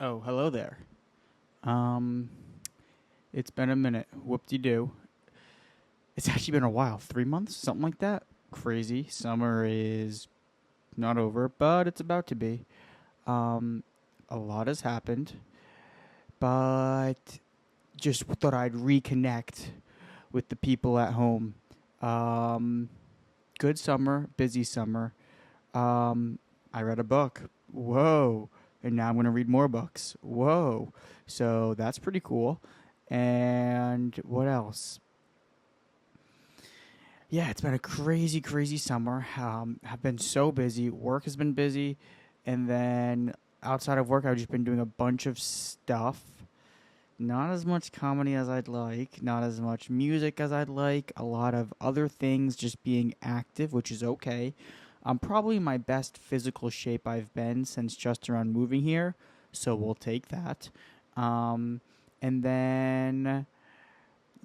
Oh, hello there. Um, it's been a minute. Whoop-de-doo. It's actually been a while. 3 months? Something like that? Crazy. Summer is not over, but it's about to be. Um, a lot has happened, but just thought I'd reconnect with the people at home. Um, good summer, busy summer. Um, I read a book. Whoa. And now I'm going to read more books. Whoa. So that's pretty cool. And what else? Yeah, it's been a crazy, crazy summer. I've been so busy. Work has been busy. And then outside of work, I've just been doing a bunch of stuff. Not as much comedy as I'd like, not as much music as I'd like, a lot of other things, just being active, which is okay. I'm probably in my best physical shape I've been since just around moving here, so we'll take that. Um, and then,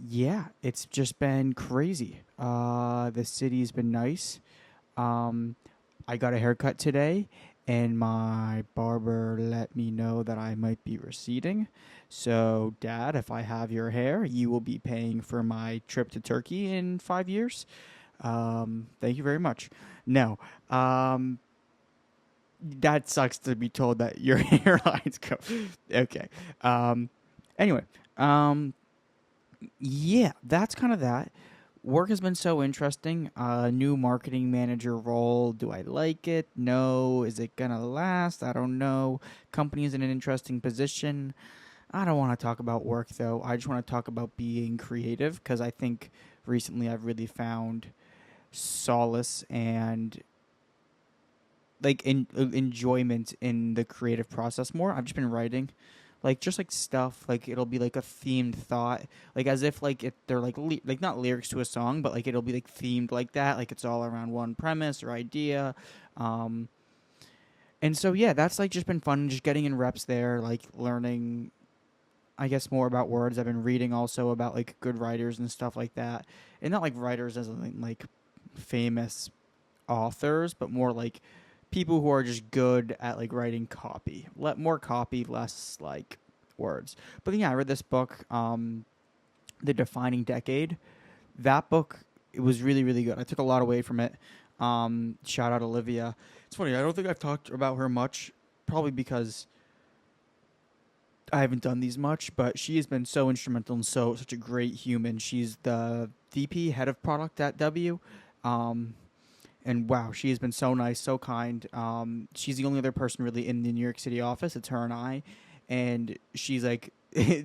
yeah, it's just been crazy. The city's been nice. Um, I got a haircut today, and my barber let me know that I might be receding. So, Dad, if I have your hair, you will be paying for my trip to Turkey in 5 years. Thank you very much. No, um, that sucks to be told that your hairline's go. Okay. Um, anyway, um, yeah, that's kind of that. Work has been so interesting. New marketing manager role. Do I like it? No. Is it gonna last? I don't know. Company is in an interesting position. I don't want to talk about work though. I just want to talk about being creative because I think recently I've really found solace and enjoyment in the creative process more. I've just been writing, like just like stuff. Like it'll be like a themed thought, like as if like they're like like not lyrics to a song, but like it'll be like themed like that. Like it's all around one premise or idea. Um, and so yeah, that's like just been fun, just getting in reps there, like learning. I guess more about words. I've been reading also about like good writers and stuff like that, and not like writers as in like famous authors, but more like people who are just good at like writing copy. Let more copy, less like words. But yeah, I read this book, The Defining Decade. That book, it was really, really good. I took a lot away from it. Shout out Olivia. It's funny, I don't think I've talked about her much, probably because I haven't done these much, but she has been so instrumental and such a great human. She's the VP, head of product at W. Um, and wow, she has been so nice, so kind. She's the only other person really in the New York City office. It's her and I, and she's like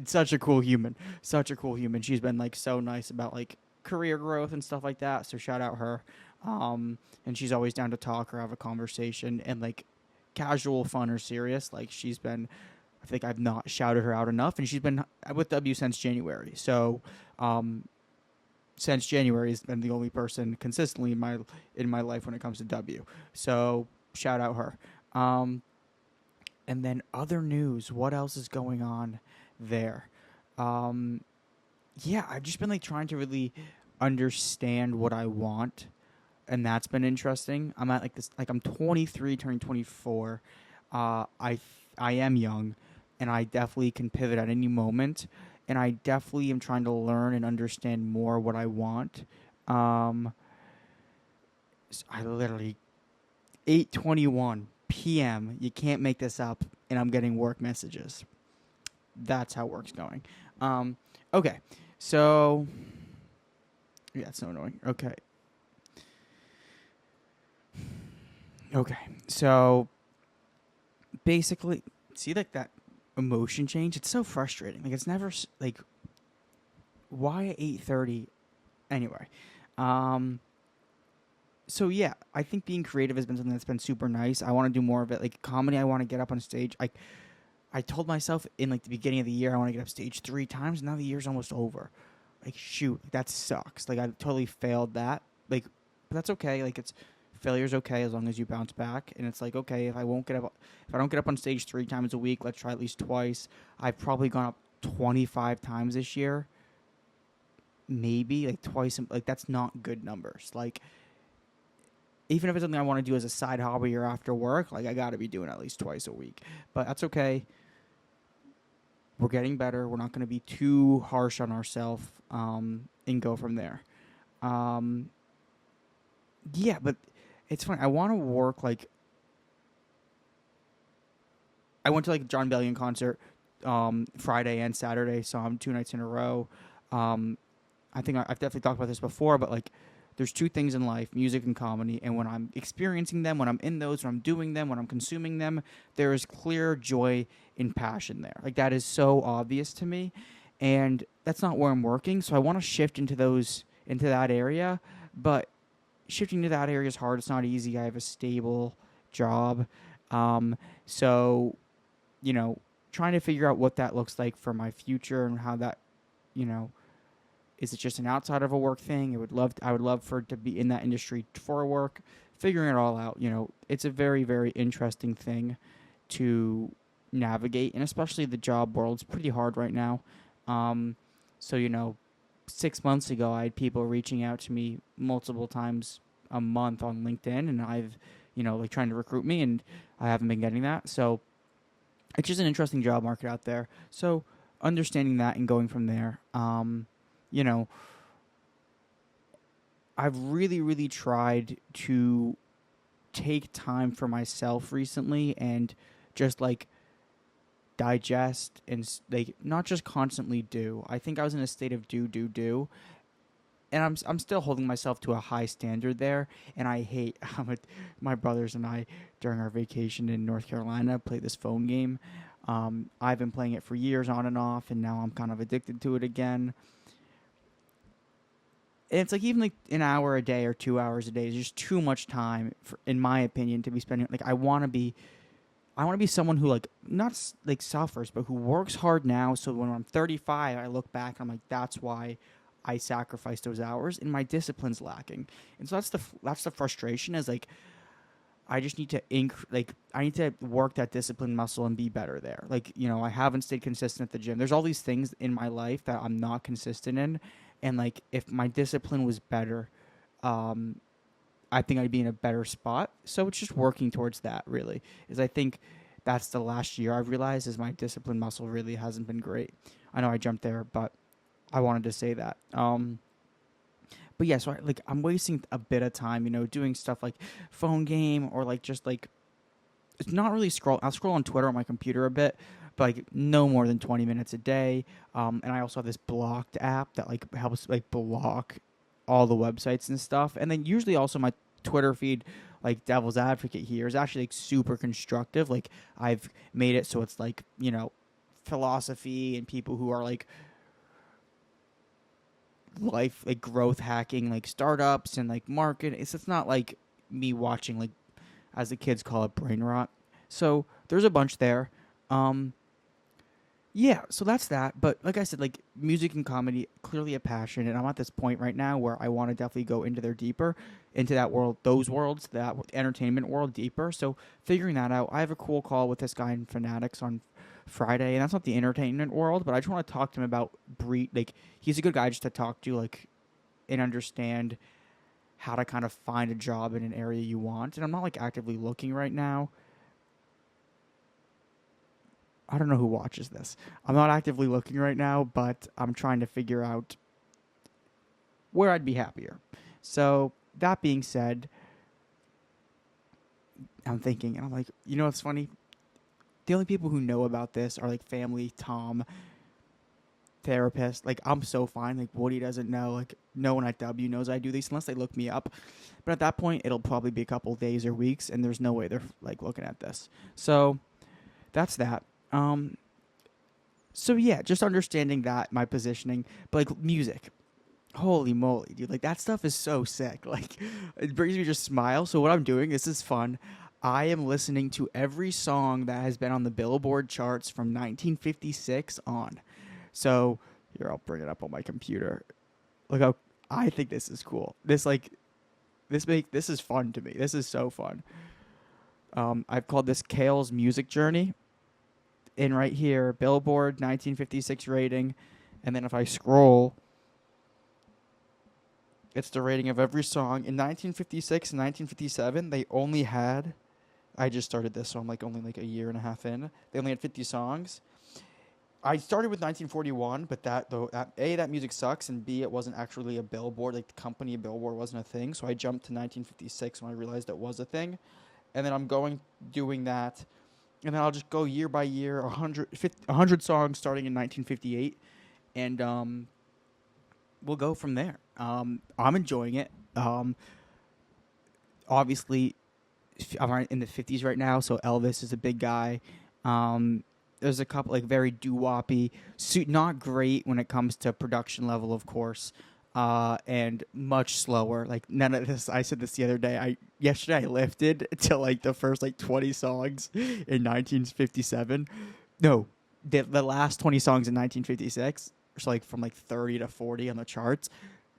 such a cool human, such a cool human. She's been like so nice about like career growth and stuff like that. So shout out her. And she's always down to talk or have a conversation and like casual, fun, or serious. Like she's been. I think I've not shouted her out enough, and she's been with W since January. So um, since January has been the only person consistently in my life when it comes to W. So shout out her. Um, and then other news. What else is going on there? Um, yeah, I've just been like trying to really understand what I want, and that's been interesting. I'm at like this, like I'm 23, turning 24. I am young, and I definitely can pivot at any moment. And I definitely am trying to learn and understand more what I want. Um, I literally 8:21 p.m. You can't make this up, and I'm getting work messages. That's how work's going. Um, okay, so yeah, it's so annoying. Okay, so basically, see like that emotion change. It's so frustrating. Like it's never like why at 8:30 anyway. Um, so yeah, I think being creative has been something that's been super nice. I want to do more of it. Like comedy, I want to get up on stage. I told myself in like the beginning of the year I want to get up stage 3 times. Now the year's almost over. Like shoot, that sucks. Like I totally failed that. Like, but that's okay. Like it's failure's okay as long as you bounce back. And it's like okay, if I don't get up on stage 3 times a week, let's try at least twice. I've probably gone up 25 times this year. Maybe like twice. Like that's not good numbers. Like even if it's something I want to do as a side hobby or after work, like I got to be doing at least twice a week. But that's okay. we're getting better. We're not going to be too harsh on ourselves, and go from there. Um, yeah, but it's funny. I want to work like I went to like a John Bellion concert Friday and Saturday, saw him 2 nights in a row. Um, I think I've definitely talked about this before, but like there's two things in life, music and comedy, and when I'm experiencing them, when I'm in those, when I'm doing them, when I'm consuming them, there is clear joy and passion there. Like that is so obvious to me, and that's not where I'm working, so I want to shift into that area, but shifting to that area is hard. It's not easy. I have a stable job. Um, so you know, trying to figure out what that looks like for my future and how that, you know, is it just an outside of a work thing? I would love for it to be in that industry for work. Figuring it all out, it's a very very interesting thing to navigate, and especially the job world. It's pretty hard right now. Um, so 6 months ago, I had people reaching out to me multiple times a month on LinkedIn, and I've like trying to recruit me, and I haven't been getting that. So it's just an interesting job market out there. So understanding that and going from there, you know, I've really, really tried to take time for myself recently and just like digest and like not just constantly do. I think I was in a state of do, and I'm still holding myself to a high standard there. And I hate my brothers and I during our vacation in North Carolina play this phone game. I've been playing it for years on and off, and now I'm kind of addicted to it again. And it's like even like an hour a day or 2 hours a day is just too much time, in my opinion, to be spending. Like I want to be someone who like not like suffers, but who works hard now. So when I'm 35, I look back and I'm like, that's why I sacrificed those hours, and my discipline's lacking. And so that's the frustration is like I just need to I need to work that discipline muscle and be better there. Like, I haven't stayed consistent at the gym. There's all these things in my life that I'm not consistent in, and like if my discipline was better, um I think I'd be in a better spot. So it's just working towards that really. Is I think that's the last year I've realized is my discipline muscle really hasn't been great. I know I jumped there, but I wanted to say that. But yeah, so I'm wasting a bit of time, doing stuff like phone game or like just like it's not really scroll. I'll scroll on Twitter on my computer a bit, but like no more than 20 minutes a day. And I also have this blocked app that like helps like block all the websites and stuff. And then usually also my Twitter feed, like Devil's Advocate here, is actually like super constructive. Like I've made it so it's like philosophy and people who are like life like growth hacking like startups and like market. It's not like me watching like as the kids call it brain rot. So there's a bunch there. Um yeah, so that's that. But like I said, like music and comedy clearly a passion, and I'm at this point right now where I want to definitely go into there deeper, into that world, those worlds, that entertainment world deeper. So figuring that out, I have a cool call with this guy in Fanatics on Friday, and that's not the entertainment world, but I just want to talk to him about like he's a good guy just to talk to, like, and understand how to kind of find a job in an area you want. And I'm not like actively looking right now. I don't know who watches this. I'm not actively looking right now, but I'm trying to figure out where I'd be happier. So that being said, I'm thinking, and I'm like, what's funny? The only people who know about this are like family, Tom, therapist. Like I'm so fine. Like Woody doesn't know. Like no one at W knows I do these unless they look me up. But at that point, it'll probably be a couple days or weeks, and there's no way they're like looking at this. So that's that. So yeah, just understanding that my positioning, but like music. Holy moly, dude! Like that stuff is so sick. Like it brings me just smile. So what I'm doing, this is fun. I am listening to every song that has been on the Billboard charts from 1956 on. So here, I'll bring it up on my computer. Look how I think this is cool. This is fun to me. This is so fun. I've called this Kale's Music Journey. And right here, Billboard 1956 rating. And then if I scroll, it's the rating of every song. In 1956 and 1957, they only had, I just started this, so I'm like only like a year and a half in. They only had 50 songs. I started with 1941, but that music sucks, and B, it wasn't actually a Billboard. Like the company Billboard wasn't a thing, so I jumped to 1956 when I realized it was a thing, and then I'm going doing that, and then I'll just go year by year, 100 songs starting in 1958, and we'll go from there. I'm enjoying it. Obviously, I'm in the 50s right now, so Elvis is a big guy. Um, there's a couple like very doo-woppy, not great when it comes to production level, of course, and much slower. Like none of this. I said this the other day. Yesterday I lifted to like the first like 20 songs in 1957. No, the last 20 songs in 1956. So like from like 30 to 40 on the charts.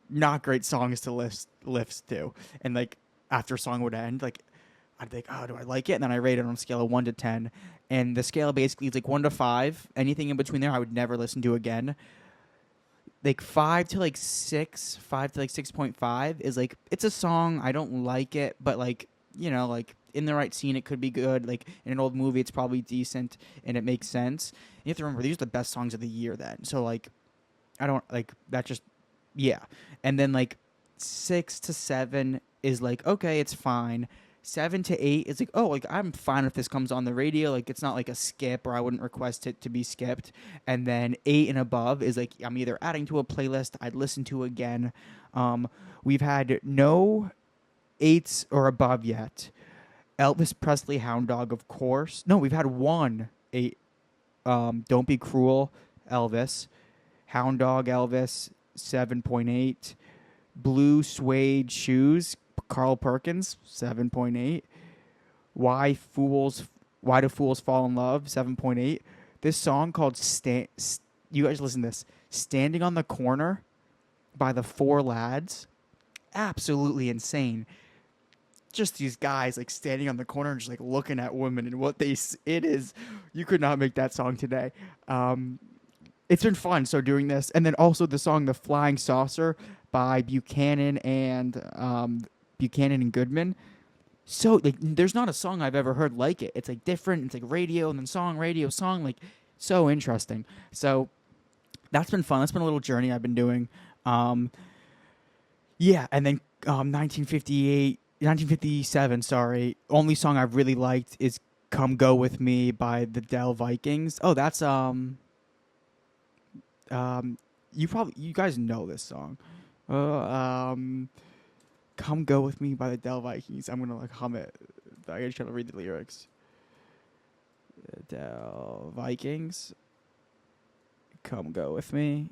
Not great songs to lifts to, and like after a song would end, like I'd think, oh, do I like it? And then I rate it on a scale of 1 to 10. And the scale basically is like 1 to 5. Anything in between there, I would never listen to again. Like 5 to 6, 5 to 6.5 is like, it's a song. I don't like it, but like, like in the right scene, it could be good. Like in an old movie, it's probably decent and it makes sense. And you have to remember, these are the best songs of the year then. So like, I don't like that just, yeah. And then like 6 to 7 is like, okay, it's fine. 7 to 8 is like, oh, like I'm fine if this comes on the radio. Like it's not like a skip, or I wouldn't request it to be skipped. And then 8 and above is like I'm either adding to a playlist I'd listen to again. We've had no 8s or above yet. Elvis Presley, Hound Dog, of course. No, we've had one 8. Don't Be Cruel, Elvis. Hound Dog, Elvis, 7.8. Blue Suede Shoes, Carl Perkins, 7.8. Why Do Fools Fall in Love, 7.8. This song called you guys listen to this. Standing on the Corner by the Four Lads. Absolutely insane. Just these guys like standing on the corner and just like looking at women and it is. You could not make that song today. It's been fun. So doing this, and then also the song "The Flying Saucer" by Buchanan and Goodman. So like, there's not a song I've ever heard like it. It's like different. It's like radio and then song, radio, song. Like so interesting. So that's been fun. That's been a little journey I've been doing. Yeah, and then 1957. Sorry, only song I've really liked is "Come Go With Me" by the Dell Vikings. Oh, that's you guys know this song. Come Go With Me by the Dell Vikings. I'm gonna like hum it. I gotta try to read the lyrics. Dell Vikings. Come Go With Me.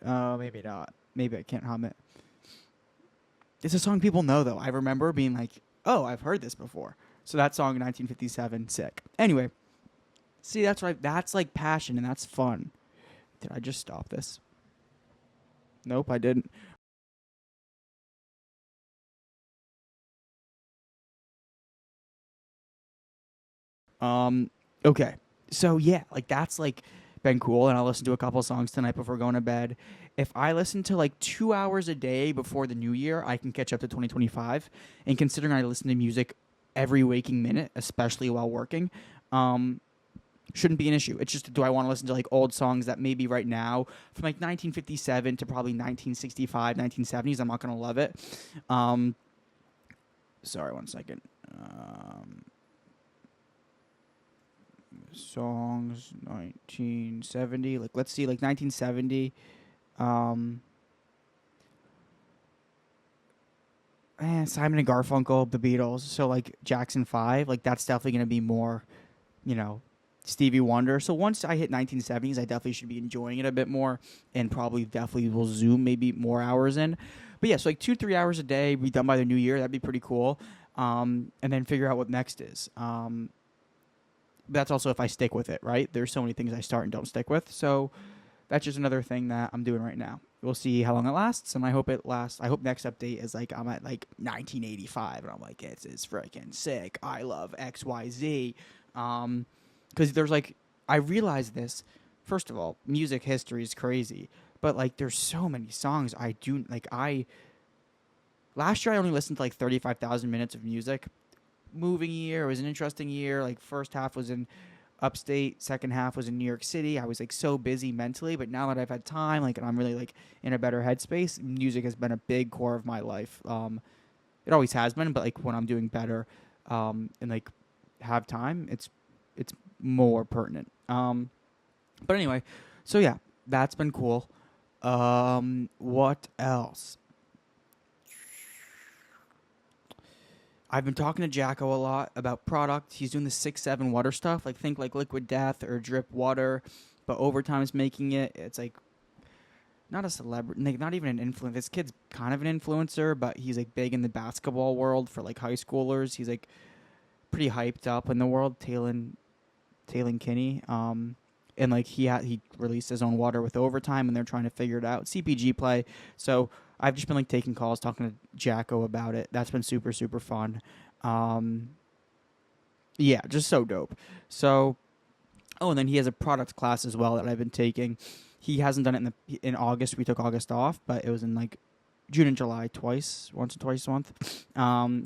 Maybe not. Maybe I can't hum it. It's a song people know though. I remember being like, oh, I've heard this before. So that song in 1957, sick. Anyway. See, that's right. That's like passion, and that's fun. Did I just stop this? Nope, I didn't. Okay. So yeah, like that's like been cool, and I'll listen to a couple songs tonight before going to bed. If I listen to like 2 hours a day before the new year, I can catch up to 2025. And considering I listen to music every waking minute, especially while working, shouldn't be an issue. It's just, do I want to listen to like old songs that maybe right now from like 1957 to probably 1965, 1970s, I'm not going to love it. Sorry, 1 second. Songs 1970, like let's see, like 1970. Simon and Garfunkel, the Beatles. So like Jackson 5, like that's definitely going to be more, Stevie Wonder. So once I hit 1970s, I definitely should be enjoying it a bit more, and probably definitely will zoom maybe more hours in. But yeah, so like 2-3 hours a day, be done by the new year. That'd be pretty cool. And then figure out what next is. But that's also if I stick with it, right? There's so many things I start and don't stick with. So that's just another thing that I'm doing right now. We'll see how long it lasts, and I hope it lasts. I hope next update is like I'm at like 1985, and I'm like, it's freaking sick. I love XYZ. Because there's like, I realize this. First of all, music history is crazy, but like, there's so many songs I do like. Last year I only listened to like 35,000 minutes of music. moving year. It was an interesting year. Like first half was in upstate, second half was in New York City. I was like so busy mentally, but now that I've had time, like, and I'm really like in a better headspace, music has been a big core of my life. It always has been, but like when I'm doing better, and like have time, it's more pertinent. But anyway, so yeah, that's been cool. What else? I've been talking to Jacko a lot about product. He's doing the 6-7 water stuff, like think like Liquid Death or Drip Water, but Overtime is making it. It's like not a celebrity, like not even an influencer. This kid's kind of an influencer, but he's like big in the basketball world for like high schoolers. He's like pretty hyped up in the world. Talon Kinney. And like he released his own water with Overtime, and they're trying to figure it out. CPG play. So I've just been like taking calls, talking to Jacko about it. That's been super super fun. Yeah, just so dope. So, oh, and then he has a product class as well that I've been taking. He hasn't done it in August. We took August off, but it was in like June and July once or twice a month.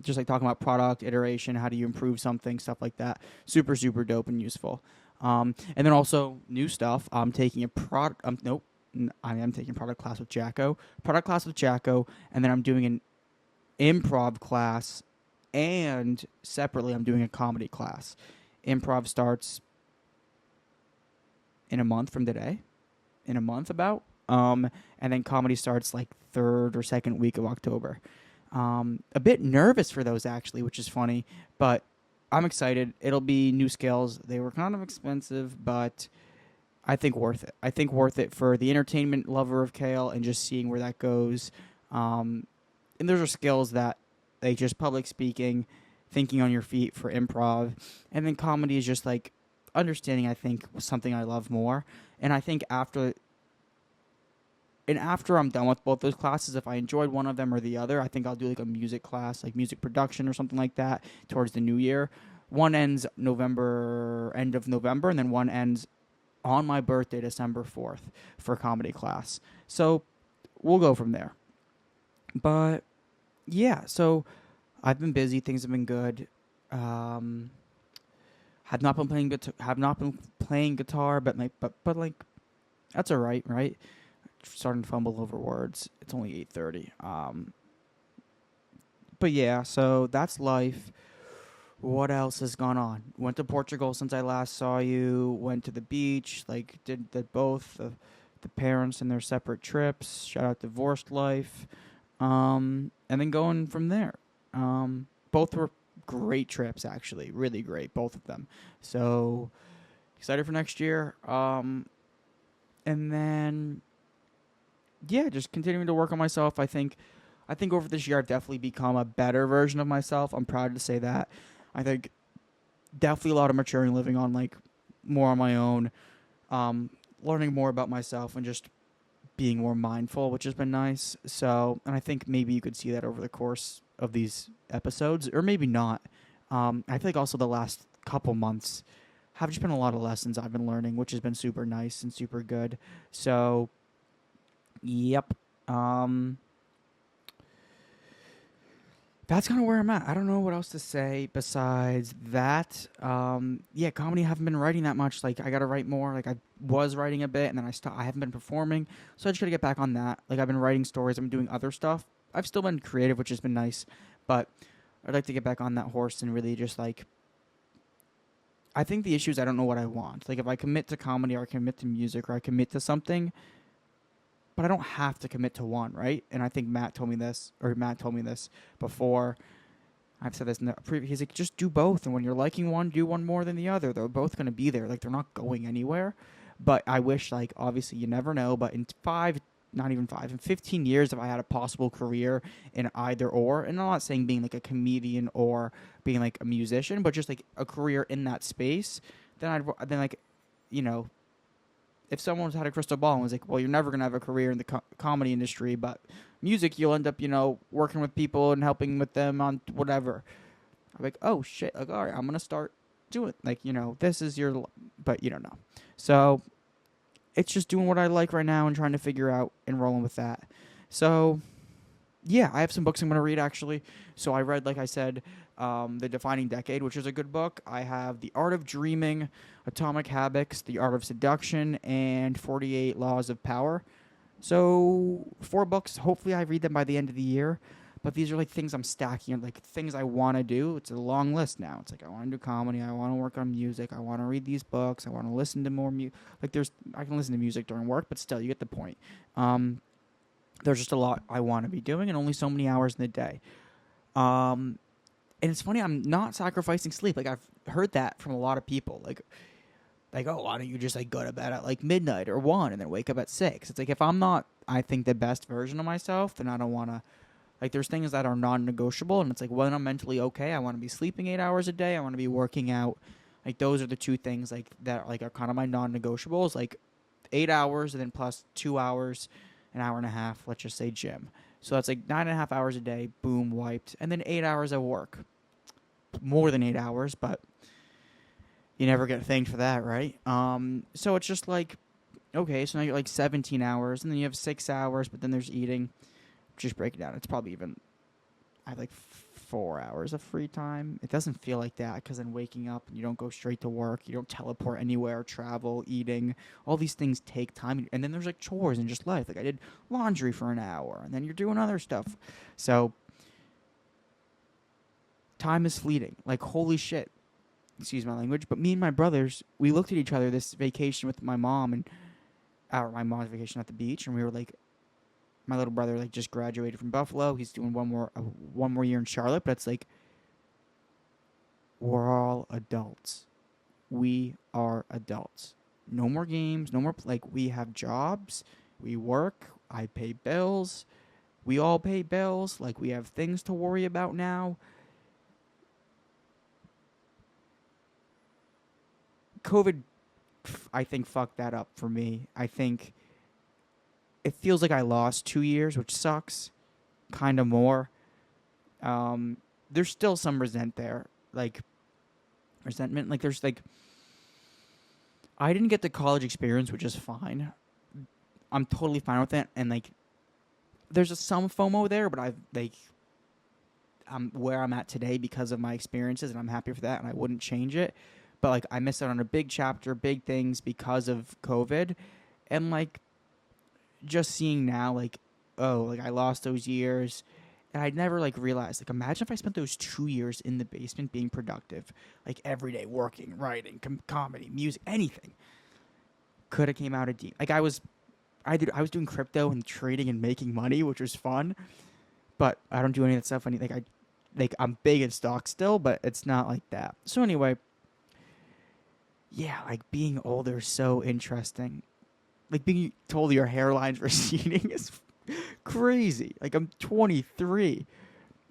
Just like talking about product iteration, how do you improve something, stuff like that. Super super dope and useful. And then also new stuff. I'm taking a product. Nope. I am taking product class with Jacko. Product class with Jacko, and then I'm doing an improv class, and separately I'm doing a comedy class. Improv starts in a month from today. In a month about. And then comedy starts like third or second week of October. A bit nervous for those actually, which is funny, but I'm excited. It'll be new skills. They were kind of expensive, but I think worth it. I think worth it for the entertainment lover of Kale and just seeing where that goes. And those are skills that, like, just public speaking, thinking on your feet for improv, and then comedy is just like understanding. I think something I love more, and I think after I'm done with both those classes, if I enjoyed one of them or the other, I think I'll do like a music class, like music production or something like that, towards the new year. One ends end of November, and then one ends on my birthday, December 4th, for comedy class. So we'll go from there. But yeah, so I've been busy. Things have been good. Have not been playing guitar, but like that's all right, right? Starting to fumble over words. It's only 8:30. But yeah, so that's life. What else has gone on? Went to Portugal since I last saw you. Went to the beach. Like did both the parents and their separate trips. Shout out Divorced Life. And then going from there. Both were great trips, actually. Really great, both of them. So excited for next year. And then yeah, just continuing to work on myself. I think over this year I've definitely become a better version of myself. I'm proud to say that. I think definitely a lot of maturing, living on like more on my own, learning more about myself and just being more mindful, which has been nice. So, and I think maybe you could see that over the course of these episodes, or maybe not. I feel like also the last couple months have just been a lot of lessons I've been learning, which has been super nice and super good. So, yep. That's kind of where I'm at. I don't know what else to say besides that. Yeah, comedy, I haven't been writing that much. Like, I got to write more. Like, I was writing a bit, and then I haven't been performing. So I just got to get back on that. Like, I've been writing stories. I've been doing other stuff. I've still been creative, which has been nice. But I'd like to get back on that horse and really just, like, I think the issue is I don't know what I want. Like, if I commit to comedy or I commit to music or I commit to something, but I don't have to commit to one, right? And I think Matt told me this before. I've said this in the previous. He's like, just do both. And when you're liking one, do one more than the other. They're both going to be there. Like, they're not going anywhere. But I wish, like, obviously you never know. But in 15 years, if I had a possible career in either or, and I'm not saying being like a comedian or being like a musician, but just like a career in that space, then like, you know, if someone's had a crystal ball and was like, well, you're never going to have a career in the comedy industry, but music, you'll end up, you know, working with people and helping with them on whatever. I'm like, oh, shit. Like, all right, I'm going to start doing, like, you know, this is your, but you don't know. So it's just doing what I like right now and trying to figure out and rolling with that. So, yeah, I have some books I'm going to read, actually. So I read, like I said, The Defining Decade, which is a good book. I have The Art of Dreaming, Atomic Habits, The Art of Seduction, and 48 Laws of Power. So 4 books. Hopefully, I read them by the end of the year. But these are like things I'm stacking, like things I want to do. It's a long list now. It's like I want to do comedy. I want to work on music. I want to read these books. I want to listen to more music. Like I can listen to music during work, but still, you get the point. There's just a lot I want to be doing, and only so many hours in the day. And it's funny, I'm not sacrificing sleep. Like I've heard that from a lot of people. Like, oh, why don't you just like go to bed at like midnight or 1 and then wake up at 6? It's like if I'm not, I think, the best version of myself, then I don't want to. Like there's things that are non-negotiable, and it's like when I'm mentally okay, I want to be sleeping 8 hours a day. I want to be working out. Like those are the 2 things like that like are kind of my non-negotiables. Like 8 hours and then plus 2 hours, an hour and a half. Let's just say gym. So that's like 9.5 hours a day. Boom, wiped, and then 8 hours at work. More than 8 hours, but you never get thanked for that, right? So it's just like, okay, so now you're like 17 hours, and then you have 6 hours, but then there's eating. Just break it down. It's probably even, I have like 4 hours of free time. It doesn't feel like that because then waking up and you don't go straight to work. You don't teleport anywhere, travel, eating. All these things take time. And then there's like chores and just life. Like I did laundry for an hour, and then you're doing other stuff. So time is fleeting. Like holy shit. Excuse my language. But me and my brothers, we looked at each other this vacation with my mom and my mom's vacation at the beach, and we were like, my little brother like just graduated from Buffalo. He's doing one more year in Charlotte, but it's like we're all adults. We are adults. No more games, no more like we have jobs, we work, I pay bills. We all pay bills, like we have things to worry about now. COVID I think fucked that up for me. I think it feels like I lost 2 years, which sucks. Kind of more. There's still some resentment. Like there's like, I didn't get the college experience, which is fine. I'm totally fine with it, and like, there's some FOMO there, but I'm where I'm at today because of my experiences, and I'm happy for that, and I wouldn't change it. But like, I missed out on a big chapter, big things because of COVID, and like, just seeing now, like, oh, like I lost those years, and I'd never like realized. Like, imagine if I spent those 2 years in the basement being productive, like every day working, writing, comedy, music, anything. Could have came out of deep. Like I was doing crypto and trading and making money, which was fun, but I don't do any of that stuff. I'm big in stocks still, but it's not like that. So anyway, yeah, like being older is so interesting. Like being told your hairline's receding is crazy. Like I'm 23,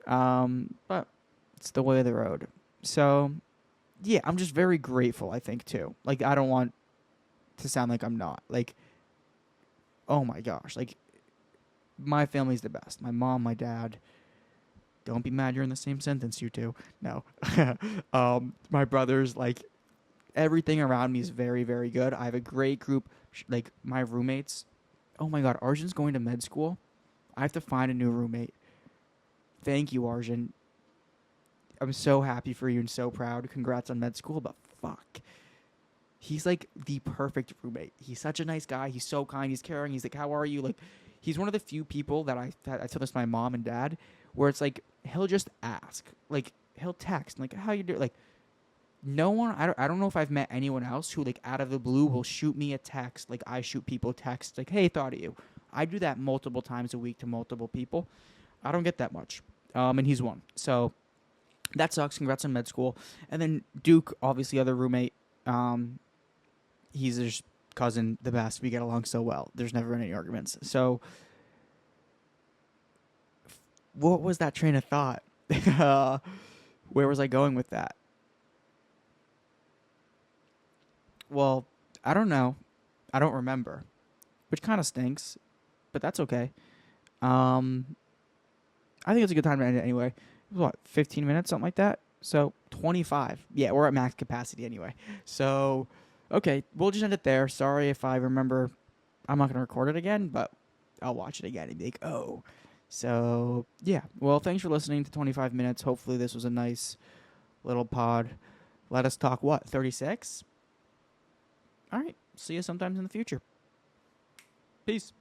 but it's the way of the road. So yeah, I'm just very grateful. I think too. Like I don't want to sound like I'm not. Like, oh my gosh, like my family's the best. My mom, my dad. Don't be mad you're in the same sentence, you two. No, my brothers, like everything around me is very, very good. I have a great group. Like my roommates, oh my god, Arjun's going to med school. I have to find a new roommate. Thank you, Arjun. I'm so happy for you and so proud. Congrats on med school, but fuck. He's like the perfect roommate. He's such a nice guy. He's so kind. He's caring. He's like, how are you? Like, he's one of the few people that I told this to my mom and dad, where it's like, he'll just ask. Like, he'll text. Like, how you doing? Like, no one, I don't know if I've met anyone else who, like, out of the blue will shoot me a text. Like, I shoot people texts. Like, hey, thought of you. I do that multiple times a week to multiple people. I don't get that much. And he's one. So, that sucks. Congrats on med school. And then Duke, obviously, other roommate. He's his cousin, the best. We get along so well. There's never any arguments. So, what was that train of thought? Where was I going with that? Well, I don't know. I don't remember, which kind of stinks, but that's okay. I think it's a good time to end it anyway. It was what, 15 minutes, something like that? So, 25. Yeah, we're at max capacity anyway. So, okay, we'll just end it there. Sorry if I remember. I'm not going to record it again, but I'll watch it again and be like, oh, So, yeah. Well, thanks for listening to 25 minutes. Hopefully, this was a nice little pod. Let us talk what? 36? All right. See you sometimes in the future. Peace.